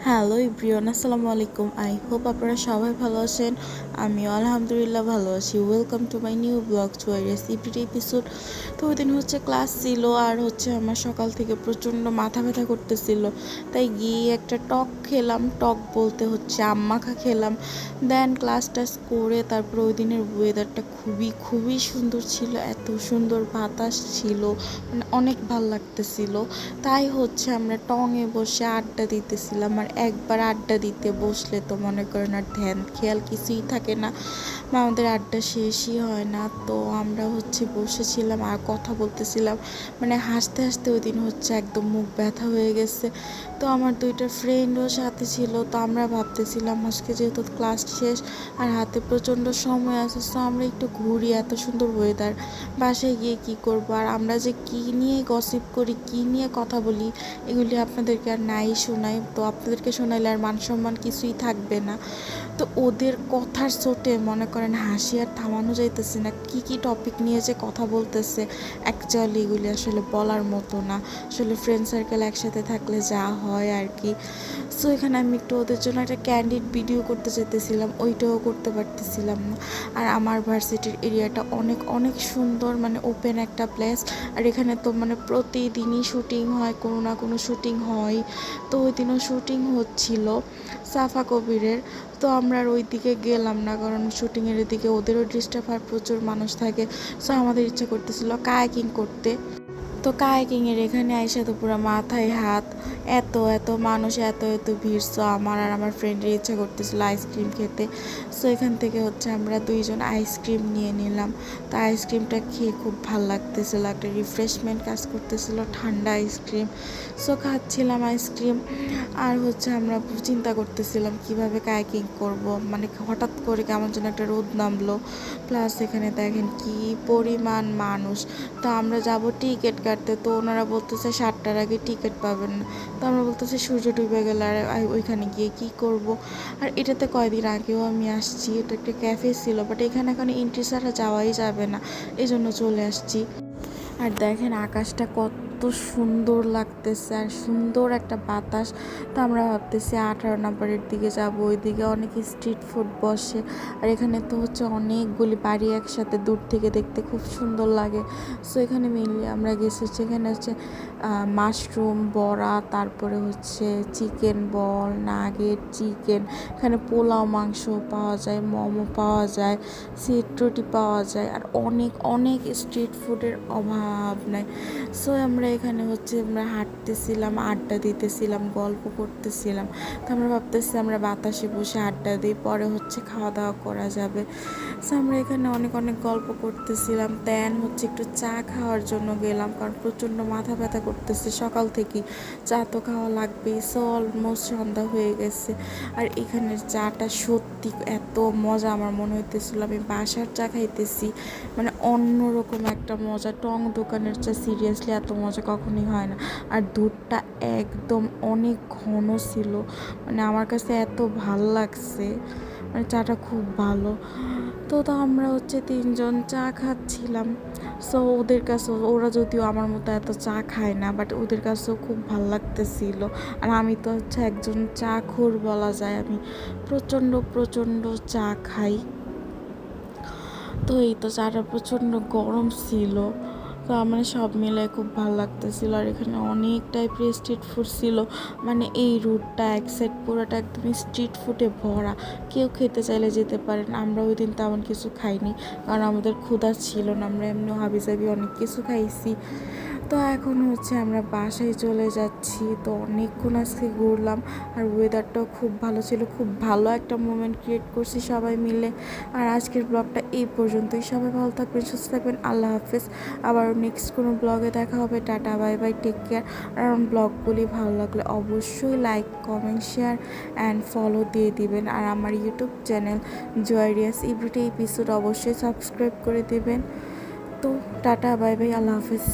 Hello everyone, আসসালামু আলাইকুম। I hope আপনারা সবাই ভালো আছেন। আমিও আলহামদুলিল্লাহ ভালো আছি। Welcome to my new blog টু আই রেসিপির এপিসোড। তো ওই দিন ক্লাস ছিল, আর আমার সকাল থেকে প্রচণ্ড মাথা ব্যথা করতেছিল। তাই গিয়ে একটা টক খেলাম। টক বলতে আম মাখা খেলাম। দেন ক্লাস টাস করে তারপর ওই দিনের ওয়েদারটা খুবই খুবই সুন্দর ছিল। এত সুন্দর বাতাস ছিল, মানে অনেক ভাল লাগতেছিল। তাই আমরা টঙে বসে আড্ডা দিতেছিলাম। আর একবার আড্ডা দিতে বসলে তো মনে করেন আর ধ্যান খেয়াল কিছুই থাকে না, আমাদের আড্ডা শেষই হয় না। তো আমরা বসেছিলাম আর কথা বলতেছিলাম, মানে হাসতে হাসতে ওই দিন একদম মুখ ব্যথা হয়ে গেছে। তো আমার দুইটা ফ্রেন্ডও সাথে ছিল। তো আমরা ভাবতেছিলাম আজকে যেহেতু ক্লাস শেষ আর হাতে প্রচণ্ড সময় আছে, তো আমরা একটু ঘুরি, এত সুন্দর ওয়েদার, বাসায় গিয়ে কী করবো। আর আমরা যে কী নিয়ে গসিপ করি, কী নিয়ে কথা বলি, এগুলি আপনাদেরকে আর নাই শোনাই। তো আপনাদেরকে শোনাইলে আর মান সম্মান কিছুই থাকবে না। তো ওদের কথার চোটে মনে করেন হাসি আর থামানো যাইতেছে না। কি কি টপিক নিয়ে যে কথা বলতেছে, অ্যাকচুয়ালি এগুলি আসলে বলার মতো না। আসলে ফ্রেন্ড সার্কেল একসাথে থাকলে যা হয় আর কি। সো এখানে আমি একটু ওদের জন্য একটা ক্যান্ডিড ভিডিও করতে চাইতেছিলাম, ওইটাও করতে পারতেছিলাম না। আর আমার ভার্সিটির এরিয়াটা অনেক অনেক সুন্দর, মানে ওপেন একটা প্লেস। আর এখানে তো মানে প্রতিদিনই শুটিং হয়, কোনো না কোনো শুটিং হয়। তো ওই দিনও শুটিং হচ্ছিল সাফা কবিরের। তো আমরা আর ওই দিকে গেলাম না, কারণ শুটিংয়ের এদিকে ওদেরও ডিস্টার্ব হয়, প্রচুর মানুষ থাকে। সো আমাদের ইচ্ছা করতেছিল কায়াকিং করতে। তো কায়াকিংয়ের এখানে আইসা তো পুরো মাথায় হাত, এত এত মানুষ, এত এত ভিড়। সো আমার আর আমার ফ্রেন্ডের ইচ্ছা করতেছিল আইসক্রিম খেতে। সো এখান থেকে আমরা দুইজন আইসক্রিম নিয়ে নিলাম। তো আইসক্রিমটা খেয়ে খুব ভাল লাগতেছিল, একটা রিফ্রেশমেন্ট কাজ করতেছিল, ঠান্ডা আইসক্রিম। সো খাচ্ছিলাম আইসক্রিম। আর আমরা চিন্তা করতেছিলাম কিভাবে কায়াকিং করব, মানে হঠাৎ করে কেমন যেন একটা রোদ নামলো। প্লাস এখানে দেখেন কি পরিমাণ মানুষ। তো আমরা যাব টিকিট কাটতে, তো ওনারা বলতেছে 7টার আগে টিকিট পাবেন না। তো আমরা বলতেছি সূর্য ডুবে গেলে আর ওইখানে গিয়ে কি করব। আর এটাতে কয়দিন আগেও আমি আসছি, এটা একটা ক্যাফে ছিল, বাট এখানে এখন এন্ট্রি ছাড়া যাওয়াই যাবে না, এই জন্য চলে আসছি। আর দেখেন আকাশটা কত সুন্দর লাগতেছে, আর সুন্দর একটা বাতাস। তো আমরা ভাবতেছি 18 নম্বরের দিকে যাব, ওইদিকে অনেক স্ট্রিট ফুড বসে। আর এখানে তো অনেকগুলি বাড়ি একসাথে, দূর থেকে দেখতে খুব সুন্দর লাগে। সো এখানে মেনলি আমরা গেছি এখানে মাশরুম বড়া, তারপরে চিকেন বল, নাগেট, চিকেন, এখানে পোলাও মাংস পাওয়া যায়, মোমো পাওয়া যায়, সিট রুটি পাওয়া যায়। আর অনেক অনেক স্ট্রিট ফুডের অভাব নাই। সো আমরা এখানে আমরা হাঁটতেছিলাম, আড্ডা দিতেছিলাম, গল্প করতেছিলাম। তো আমরা ভাবতেছি আমরা বাতাসে বসে আড্ডা দিই, পরে খাওয়া দাওয়া করা যাবে। সো আমরা এখানে অনেক অনেক গল্প করতেছিলাম। দেন একটু চা খাওয়ার জন্য গেলাম, কারণ প্রচণ্ড মাথা ব্যথা করতেছে সকাল থেকেই, চা তো খাওয়া লাগবেই। সো অলমোস্ট সন্ধ্যা হয়ে গেছে। আর এখানের চাটা সত্যি এত মজা, আমার মনে হইতেছিল আমি বাসার চা খাইতেছি, মানে অন্যরকম একটা মজা। টং দোকানের চা সিরিয়াসলি এত মজা কখনোই হয় না। আর দুধটা একদম অনেক ঘন ছিল, মানে আমার কাছে এত ভাল লাগছে, মানে চাটা খুব ভালো। তো আমরা 3জন চা খাচ্ছিলাম। সো ওদের কাছে, ওরা যদিও আমার মতো এত চা খায় না, বাট ওদের কাছেও খুব ভালো লাগতেছিল। আর আমি তো একজন চা খোর বলা যায়, আমি প্রচণ্ড প্রচণ্ড চা খাই। তো এই তো চাটা প্রচণ্ড গরম ছিল। তো আমার সব মিলে খুব ভালো লাগতেছিল। আর এখানে অনেক টাইপের স্ট্রিট ফুড ছিল, মানে এই রুটটা এক সাইড পুরোটা একদম স্ট্রিট ফুডে ভরা। কেউ খেতে চাইলে যেতে পারেন। আমরা ওই দিন তেমন কিছু খাইনি, কারণ আমাদের ক্ষুধা ছিল না, আমরা এমনি হাবিজাবি অনেক কিছু খাইছি। তো এখন আমরা বাসায় চলে যাচ্ছি। তো অনেকক্ষণ আজকে ঘুরলাম, আর ওয়েদারটাও খুব ভালো ছিল, খুব ভালো একটা মোমেন্ট ক্রিয়েট করছি সবাই মিলে। আর আজকের ব্লগটা এই পর্যন্তই। সবাই ভালো থাকবেন, সুস্থ থাকবেন, আল্লাহ হাফেজ। আবার নেক্সট কোনো ব্লগে দেখা হবে। Tata, bye bye, take care. আর আমার ব্লগগুলি ভালো লাগলে অবশ্যই like, comment, share and follow দিয়ে দিবেন। আর আমার ইউটিউব চ্যানেল জয়রিয়াস এভরিডে এপিসোড অবশ্যই সাবস্ক্রাইব করে দেবেন। তো টাটা, বাই বাই, আল্লাহ হাফেজ।